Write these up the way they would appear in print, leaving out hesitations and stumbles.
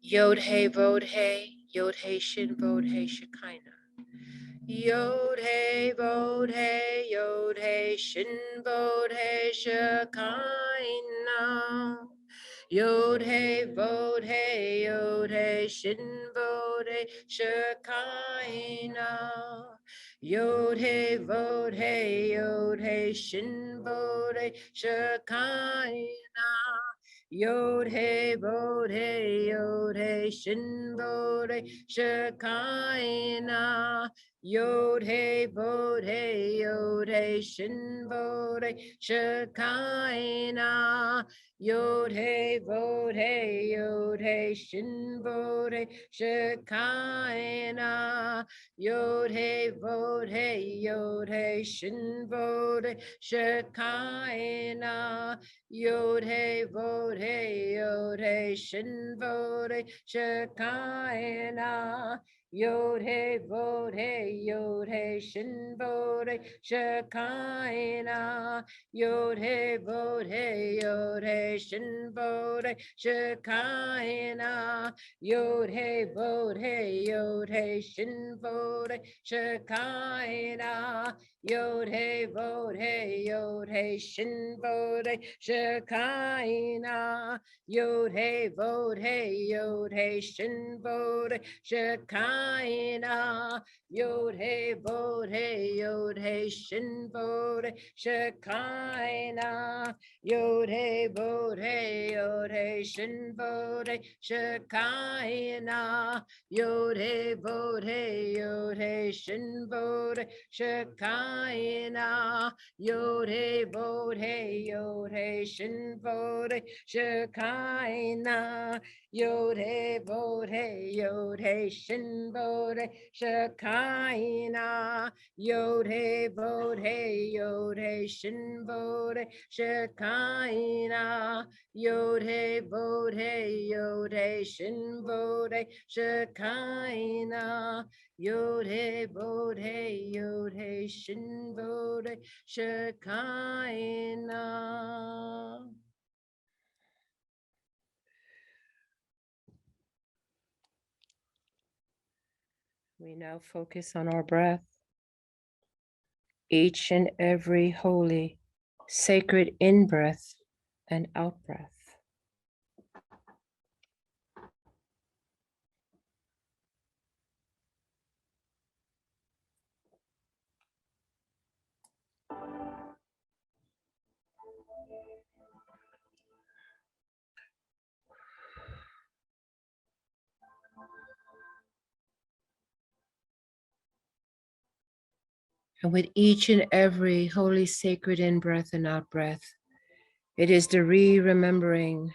Yod He Vod He, Yod He Shin Vod He Shekinah. Yod He Vod He, Yod He Shin Vod He Shekinah. Yod He Vod He, Yod He Shin Vod He Shekinah. Yod He Vod He, Yod He Shin Vod He Shekinah. Yod He Vod He, Yod He Shin Vod He Shekinah. Yod He Vod He, Yod He Shin Vod He Shekinah. Yod He Vod He, Yod He Shin Vod He Shekinah. Yod He Vod He, Yod He Shin Vod He Shekinah. Yod He Vod He, Yod He Shin Vod He Shekinah. Yod He Vod He, Yod He Shin Vod He Shekinah. Yod He Vod He, Yod He Shin Vod He Shekinah. Yod He Vod He, Yod He Shin Vod He Shekinah. Yod He Vod He, Yod He Shin Vod He Shekinah. Yod He Vod He, Yod He Shin Vod He Shekinah. Yod He Vod He, Yod He Shin Vod He Shekinah. Yod He Vod He, Yod He Shin Vod He Shekinah. Yod He Vod He, Yod He Shin Vod He Shekinah. Yod He Vod He, Yod He Shin Vod He Shekinah. Yod He Vod He, Yod He Shin Vod He Shekinah. Yod He Vod He, Yod He Shin Vod He Shekinah. Yod He Vod He, Yod He Shin Vod He Shekinah. Yod He Vod He, Yod He Shin Vod He Shekinah. We now focus on our breath. Each and every holy, sacred in-breath and out-breath. And with each and every holy, sacred in-breath and out-breath, it is the remembering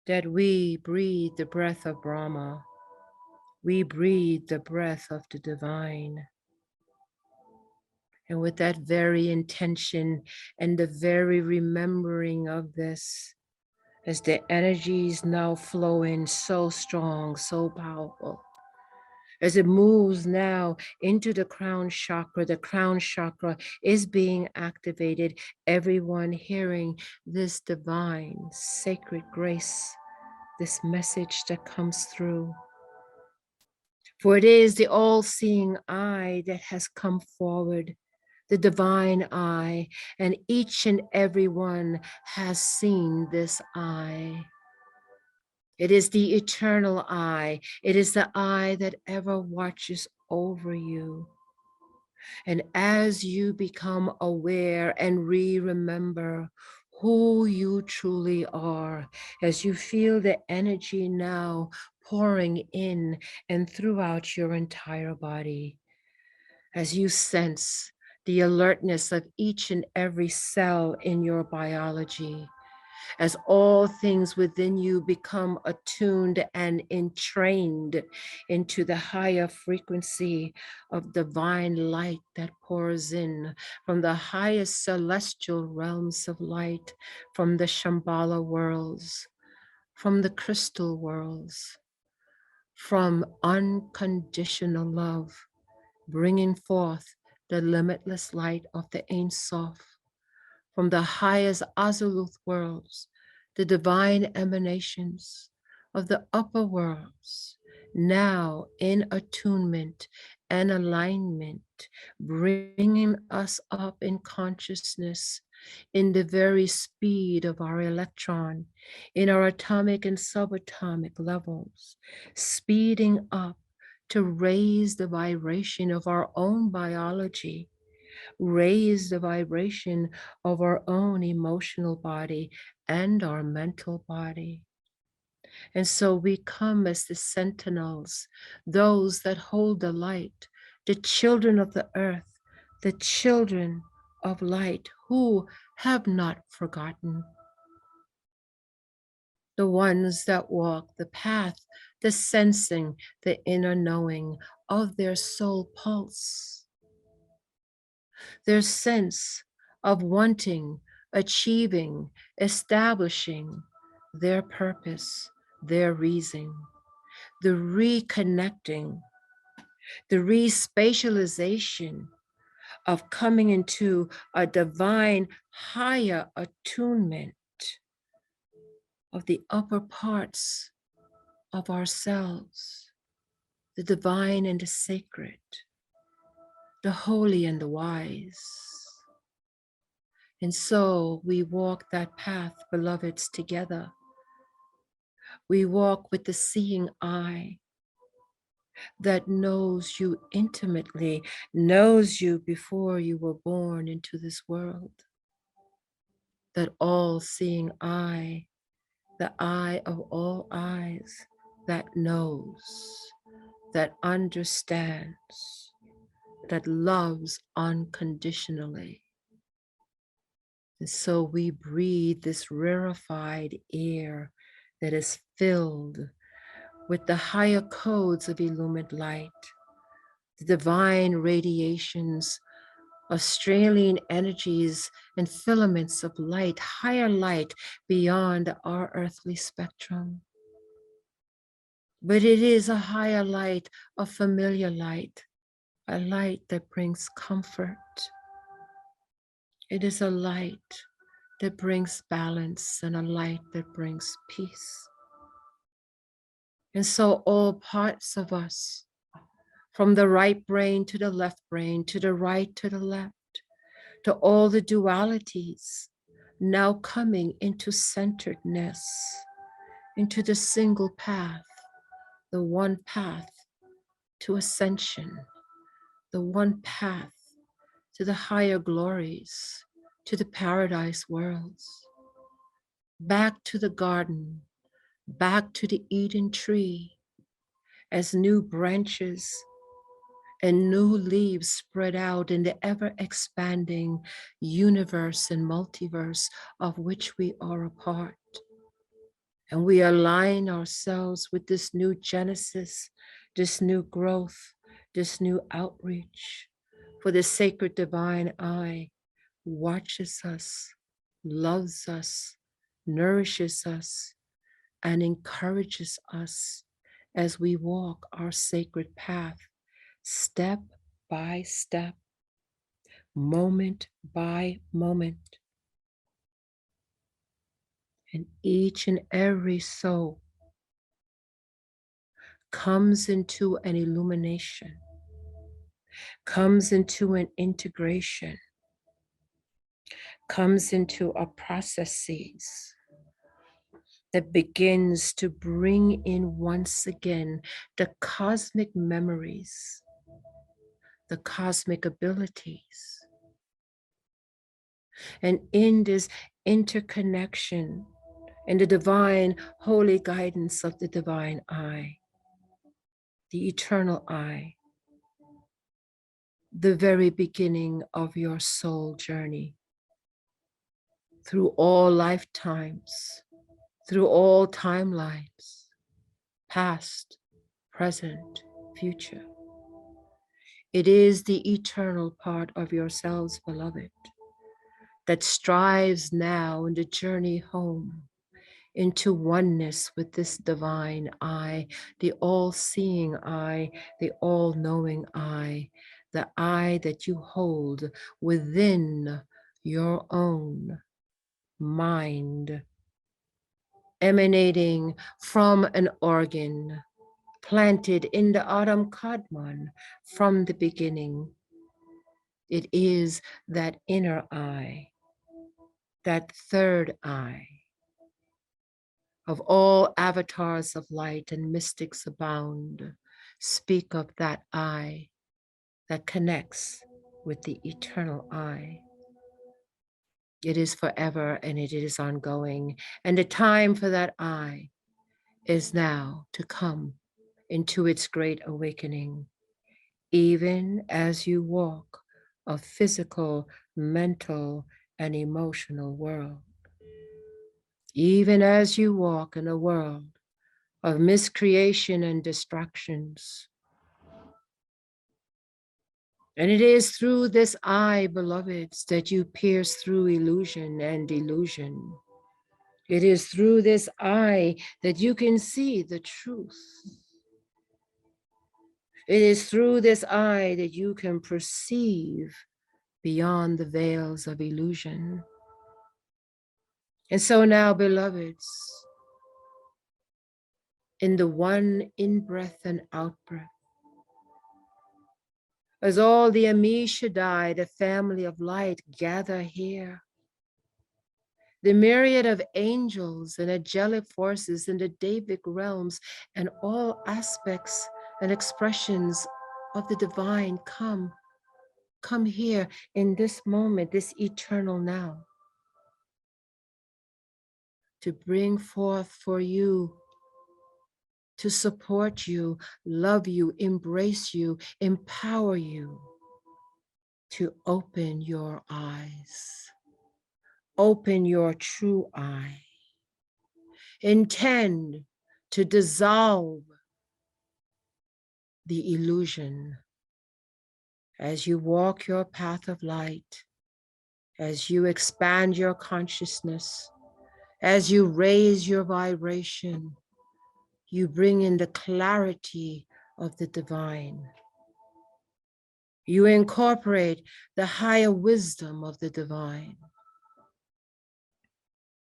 that we breathe the breath of Brahma. We breathe the breath of the divine. And with that very intention and the very remembering of this, as the energies now flow in so strong, so powerful, as it moves now into the crown chakra is being activated. Everyone hearing this divine, sacred grace, this message that comes through. For it is the all-seeing eye that has come forward, the divine eye, and each and every one has seen this eye. It is the eternal eye. It is the eye that ever watches over you. And as you become aware and remember who you truly are, as you feel the energy now pouring in and throughout your entire body, as you sense the alertness of each and every cell in your biology, as all things within you become attuned and entrained into the higher frequency of divine light that pours in from the highest celestial realms of light, from the Shambhala worlds, from the crystal worlds, from unconditional love, bringing forth the limitless light of the Ein Sof, from the highest Azuluth worlds, the divine emanations of the upper worlds, now in attunement and alignment, bringing us up in consciousness in the very speed of our electron, in our atomic and subatomic levels, speeding up to raise the vibration of our own biology, raise the vibration of our own emotional body and our mental body. And so we come as the sentinels, those that hold the light, the children of the earth, the children of light who have not forgotten, the ones that walk the path, the sensing, the inner knowing of their soul pulse, their sense of wanting, achieving, establishing their purpose, their reason, the reconnecting, the respatialization of coming into a divine higher attunement of the upper parts of ourselves, the divine and the sacred, the holy and the wise. And so we walk that path, beloveds, together. We walk with the seeing eye that knows you intimately, knows you before you were born into this world. That all-seeing eye, the eye of all eyes, that knows, that understands, that loves unconditionally. And so we breathe this rarefied air that is filled with the higher codes of illumined light, the divine radiations, Australian energies and filaments of light, higher light beyond our earthly spectrum. But it is a higher light, a familiar light, a light that brings comfort. It is a light that brings balance and a light that brings peace. And so all parts of us, from the right brain to the left brain, to the right to the left, to all the dualities, now coming into centeredness, into the single path, the one path to ascension, the one path to the higher glories, to the paradise worlds, back to the garden, back to the Eden tree, as new branches and new leaves spread out in the ever-expanding universe and multiverse of which we are a part. And we align ourselves with this new genesis, this new growth, this new outreach, for the sacred divine eye watches us, loves us, nourishes us, and encourages us as we walk our sacred path, step by step, moment by moment. And each and every soul comes into an illumination, comes into an integration, comes into a processes that begins to bring in once again the cosmic memories, the cosmic abilities. And in this interconnection and the divine holy guidance of the divine eye, the eternal eye, the very beginning of your soul journey, through all lifetimes, through all timelines, past, present, future. It is the eternal part of yourselves, beloved, that strives now in the journey home into oneness with this divine eye, the all-seeing eye, the all-knowing eye, the eye that you hold within your own mind, emanating from an organ planted in the Adam Kadmon from the beginning. It is that inner eye, that third eye. Of all avatars of light and mystics abound, speak of that eye that connects with the eternal eye. It is forever and it is ongoing, and the time for that eye is now to come into its great awakening, even as you walk a physical, mental, and emotional world. Even as you walk in a world of miscreation and distractions. And it is through this eye, beloveds, that you pierce through illusion and delusion. It is through this eye that you can see the truth. It is through this eye that you can perceive beyond the veils of illusion. And so now, beloveds, in the one in-breath and out-breath, as all the Ami Shaddai, the family of light, gather here, the myriad of angels and angelic forces in the Davic realms and all aspects and expressions of the divine come here in this moment, this eternal now, to bring forth for you, to support you, love you, embrace you, empower you, to open your eyes, open your true eye, intend to dissolve the illusion as you walk your path of light, as you expand your consciousness, as you raise your vibration, you bring in the clarity of the divine. You incorporate the higher wisdom of the divine,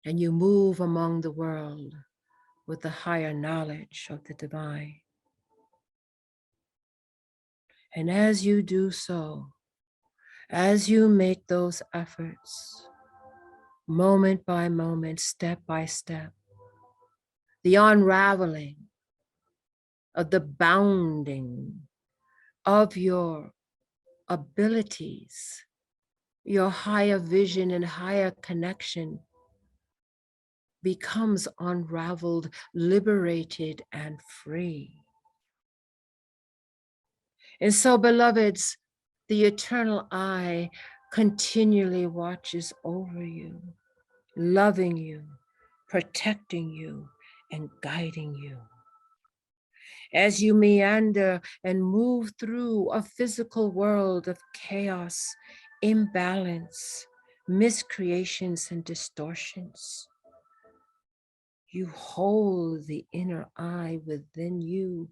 and you move among the world with the higher knowledge of the divine. And as you do so, as you make those efforts, moment by moment, step by step, the unraveling of the bounding of your abilities, your higher vision and higher connection becomes unraveled, liberated, and free. And so, beloveds, the eternal eye continually watches over you, loving you, protecting you, and guiding you. As you meander and move through a physical world of chaos, imbalance, miscreations, and distortions, you hold the inner eye within you.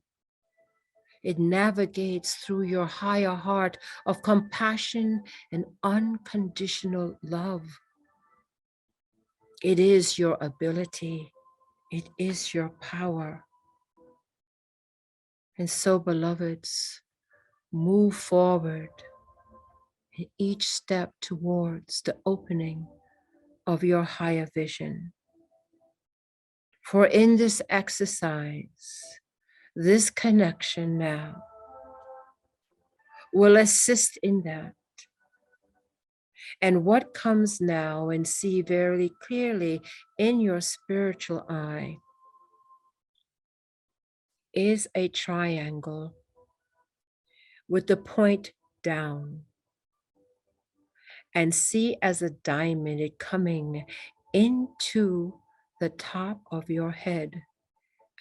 It navigates through your higher heart of compassion and unconditional love. It is your ability. It is your power. And so, beloveds, move forward in each step towards the opening of your higher vision. For in this exercise, this connection now will assist in that. And what comes now, and see very clearly in your spiritual eye, is a triangle with the point down. And see as a diamond it coming into the top of your head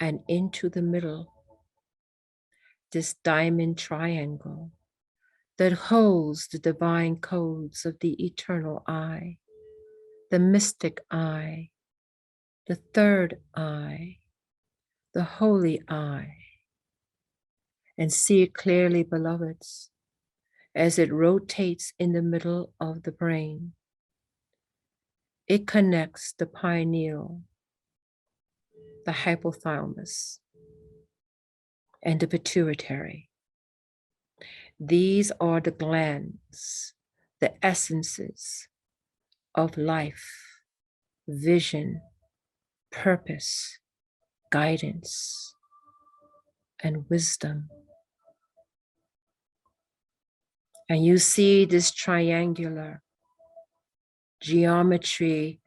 and into the middle. This diamond triangle that holds the divine codes of the eternal eye, the mystic eye, the third eye, the holy eye. And see it clearly, beloveds, as it rotates in the middle of the brain. It connects the pineal, the hypothalamus, and the pituitary. These are the glands, the essences of life, vision, purpose, guidance, and wisdom. And you see this triangular geometric,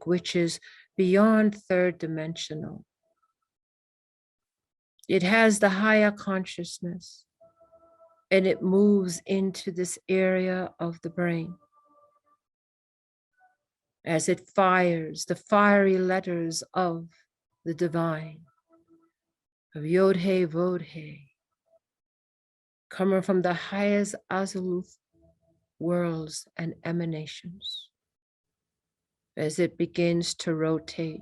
which is beyond third dimensional. It has the higher consciousness, and it moves into this area of the brain as it fires the fiery letters of the divine, of Yod-He Vod-He, coming from the highest absolute worlds and emanations. As it begins to rotate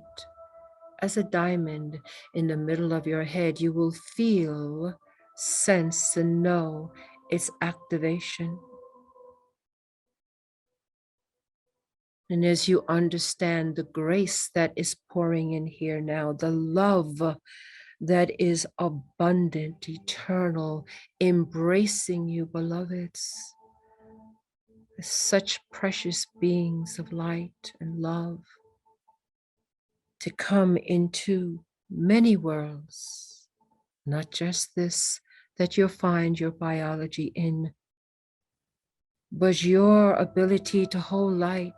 as a diamond in the middle of your head, you will feel, sense, and know its activation. And as you understand the grace that is pouring in here now, the love that is abundant, eternal, embracing you, beloveds, as such precious beings of light and love, to come into many worlds, not just this that you'll find your biology in, but your ability to hold light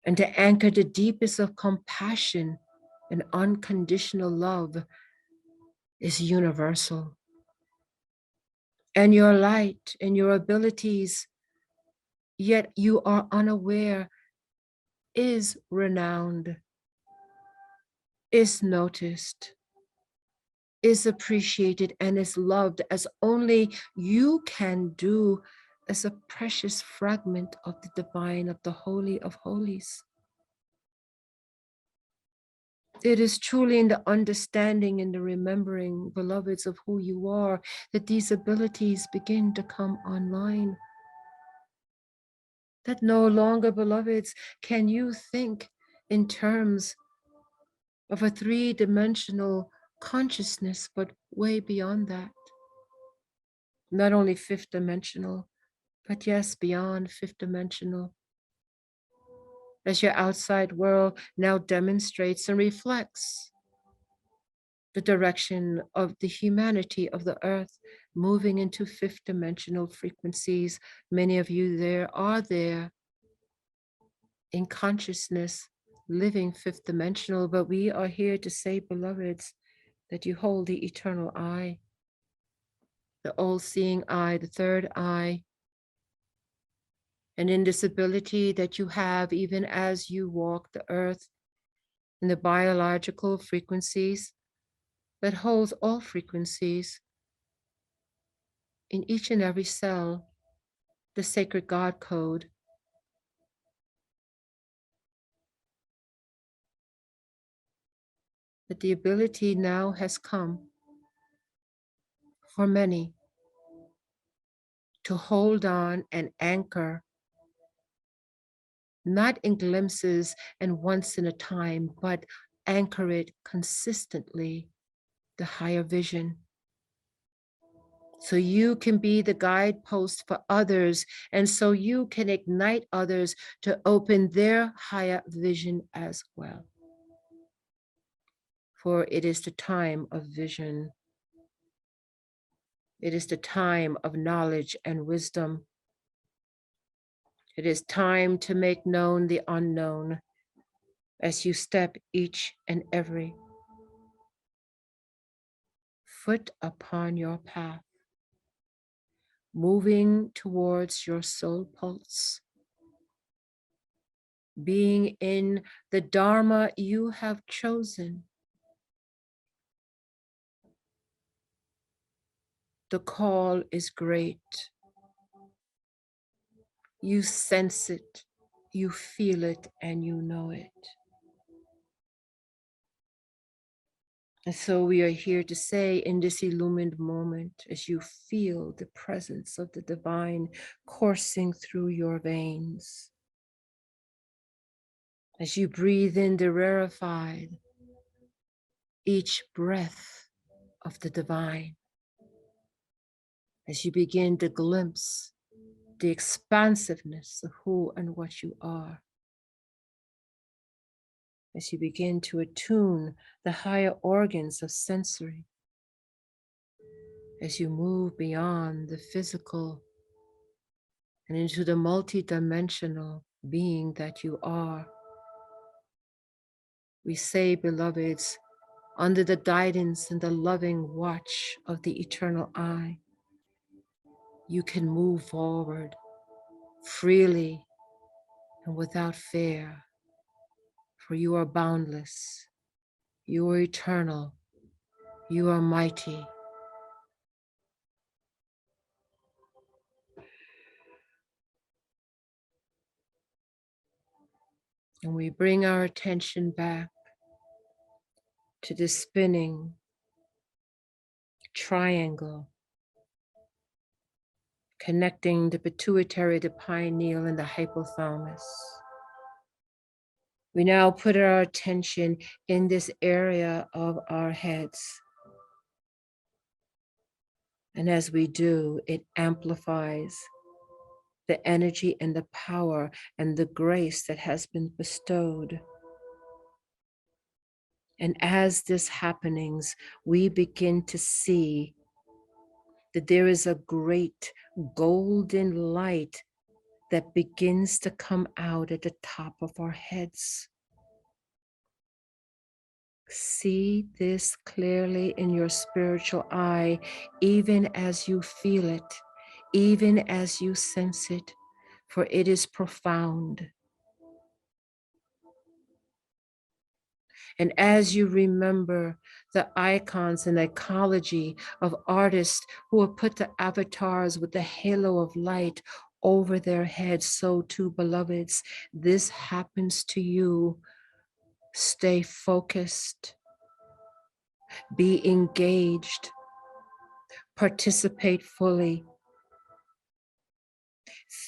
and to anchor the deepest of compassion and unconditional love is universal. And your light and your abilities, yet you are unaware, is renowned, is noticed, is appreciated, and is loved as only you can do as a precious fragment of the divine, of the Holy of Holies. It is truly in the understanding and the remembering, beloveds, of who you are, that these abilities begin to come online. That no longer, beloveds, can you think in terms of a three-dimensional consciousness, but way beyond that. Not only fifth dimensional, but yes, beyond fifth dimensional. As your outside world now demonstrates and reflects the direction of the humanity of the earth moving into fifth dimensional frequencies. Many of you are there in consciousness, living fifth dimensional, but we are here to say, beloveds, that you hold the eternal eye, the all-seeing eye, the third eye, and in this ability that you have, even as you walk the earth, in the biological frequencies that holds all frequencies in each and every cell, the sacred God code. That the ability now has come for many to hold on and anchor, not in glimpses and once in a time, but anchor it consistently, the higher vision. So you can be the guidepost for others, and so you can ignite others to open their higher vision as well. For it is the time of vision. It is the time of knowledge and wisdom. It is time to make known the unknown as you step each and every foot upon your path, moving towards your soul pulse, being in the Dharma you have chosen. The call is great. You sense it, you feel it, and you know it. And so we are here to say, in this illumined moment, as you feel the presence of the divine coursing through your veins, As you breathe in the rarefied, each breath of the divine, as you begin to glimpse the expansiveness of who and what you are, as you begin to attune the higher organs of sensory, as you move beyond the physical and into the multidimensional being that you are. We say, beloveds, under the guidance and the loving watch of the eternal I, you can move forward freely and without fear, for you are boundless, you are eternal, you are mighty. And we bring our attention back to the spinning triangle, connecting the pituitary, the pineal, and the hypothalamus. We now put our attention in this area of our heads. And as we do, it amplifies the energy and the power and the grace that has been bestowed. And as this happenings, we begin to see that there is a great golden light that begins to come out at the top of our heads. See this clearly in your spiritual eye, even as you feel it, even as you sense it, for it is profound. And as you remember the icons and ecology of artists who have put the avatars with the halo of light over their heads, so too, beloveds, this happens to you. Stay focused, be engaged, participate fully,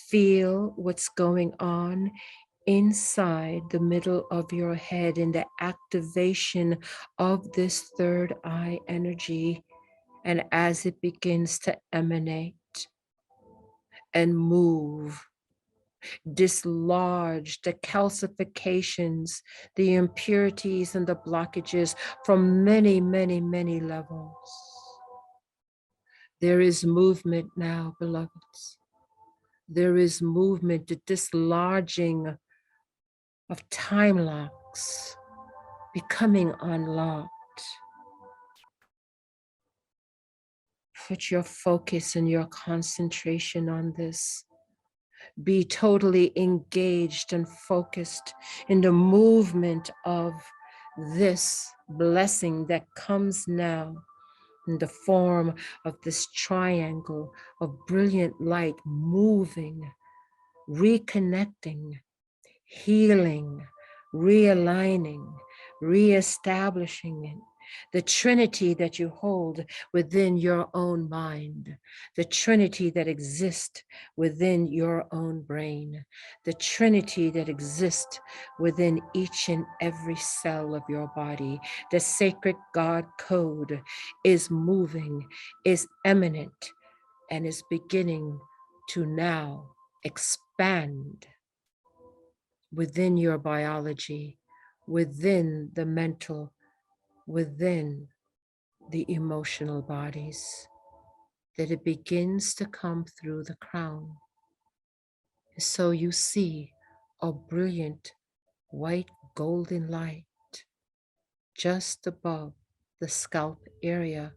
feel what's going on inside the middle of your head in the activation of this third eye energy. And as it begins to emanate and move, dislodge the calcifications, the impurities, and the blockages from many, many, many levels. There is movement now, beloveds. There is movement, the dislodging of time locks becoming unlocked. Put your focus and your concentration on this. Be totally engaged and focused in the movement of this blessing that comes now in the form of this triangle of brilliant light moving, reconnecting, healing, realigning, reestablishing it. The Trinity that you hold within your own mind, the Trinity that exists within your own brain, the Trinity that exists within each and every cell of your body. The sacred God code is moving, is eminent, and is beginning to now expand within your biology, within the mental, within the emotional bodies, that it begins to come through the crown. So you see a brilliant white golden light just above the scalp area.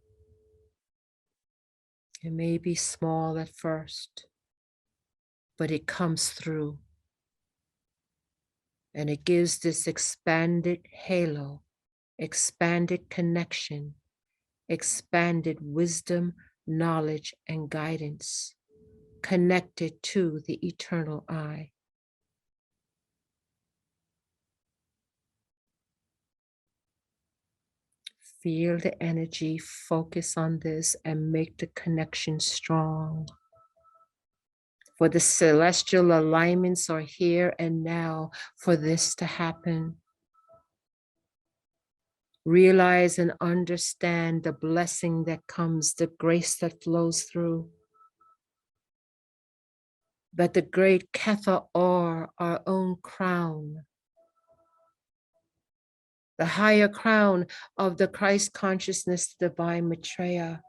It may be small at first, but it comes through and it gives this expanded halo, expanded connection, expanded wisdom, knowledge, and guidance connected to the eternal I. Feel the energy, focus on this, and make the connection strong. For the celestial alignments are here and now for this to happen. Realize and understand the blessing that comes, the grace that flows through. But the great Ketha or our own crown, the higher crown of the Christ consciousness, divine Maitreya,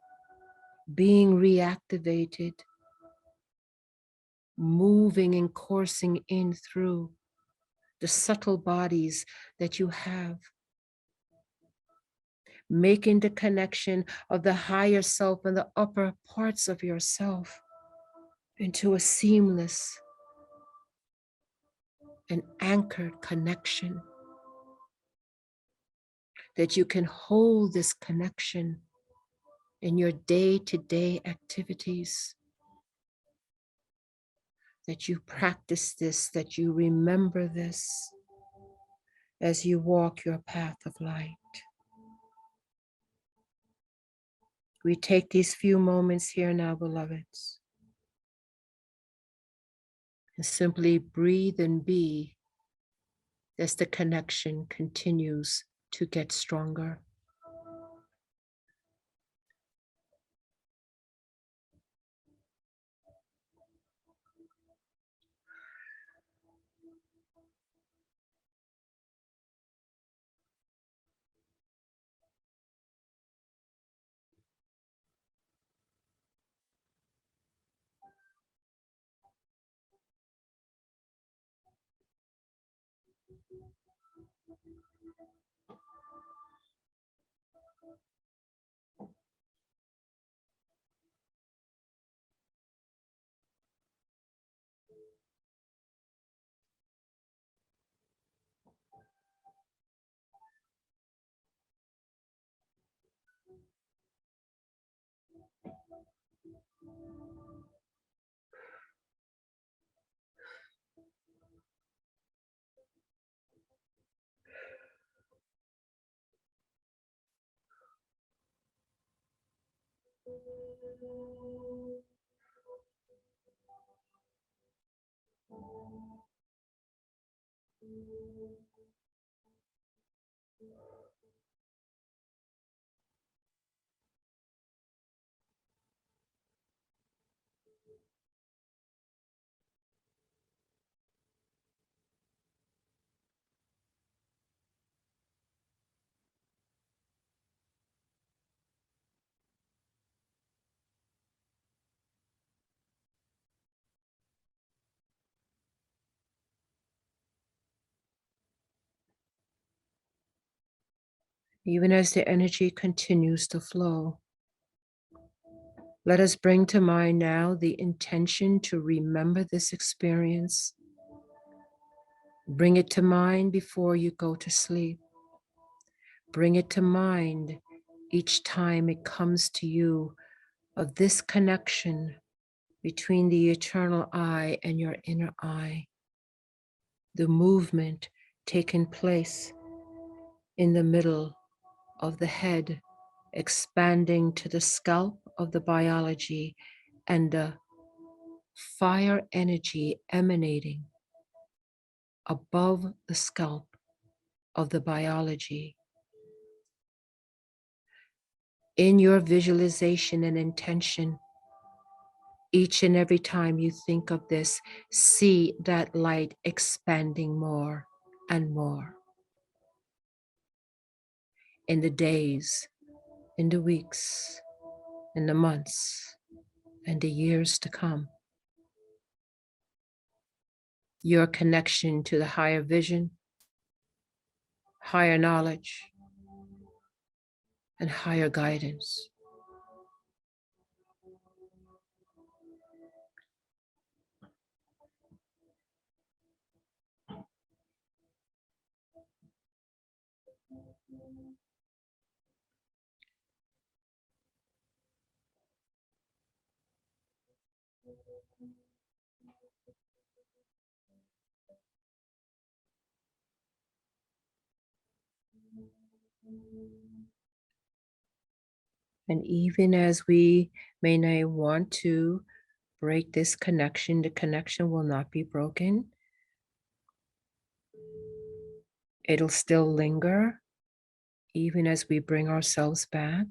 being reactivated, moving and coursing in through the subtle bodies that you have, making the connection of the higher self and the upper parts of yourself into a seamless and anchored connection, that you can hold this connection in your day-to-day activities, that you practice this, that you remember this as you walk your path of light. We take these few moments here now, beloveds, and simply breathe and be as the connection continues to get stronger. Even as the energy continues to flow, let us bring to mind now the intention to remember this experience. Bring it to mind before you go to sleep. Bring it to mind each time it comes to you of this connection between the eternal I and your inner I, the movement taking place in the middle of the head, expanding to the scalp of the biology, and the fire energy emanating above the scalp of the biology. In your visualization and intention, each and every time you think of this, see that light expanding more and more in the days, in the weeks, in the months, and the years to come. Your connection to the higher vision, higher knowledge, and higher guidance. And even as we may not want to break this connection, the connection will not be broken. It'll still linger even as we bring ourselves back.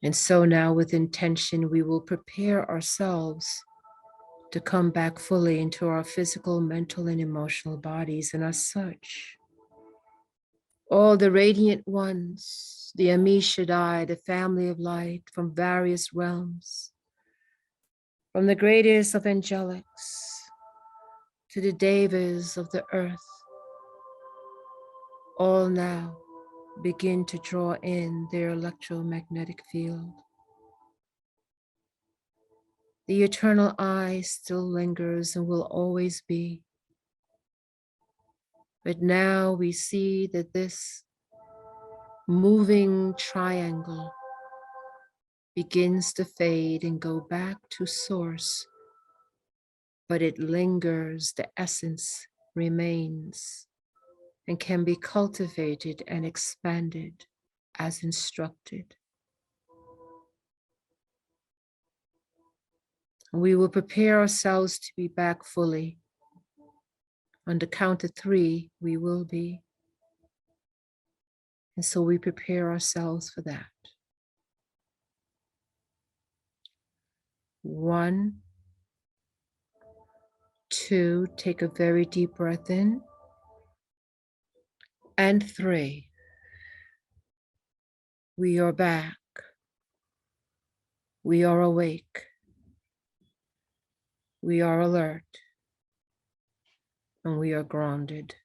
And so now with intention, we will prepare ourselves to come back fully into our physical, mental, and emotional bodies. And as such, all the radiant ones, the Ami Shaddai, the family of light from various realms, from the greatest of angelics to the devas of the earth, all now begin to draw in their electromagnetic field. The eternal I still lingers and will always be. But now we see that this moving triangle begins to fade and go back to source, but it lingers, the essence remains and can be cultivated and expanded as instructed. We will prepare ourselves to be back fully. On the count of 3, we will be. And so we prepare ourselves for that. 1, 2, take a very deep breath in. And 3, we are back. We are awake. We are alert. And we are grounded.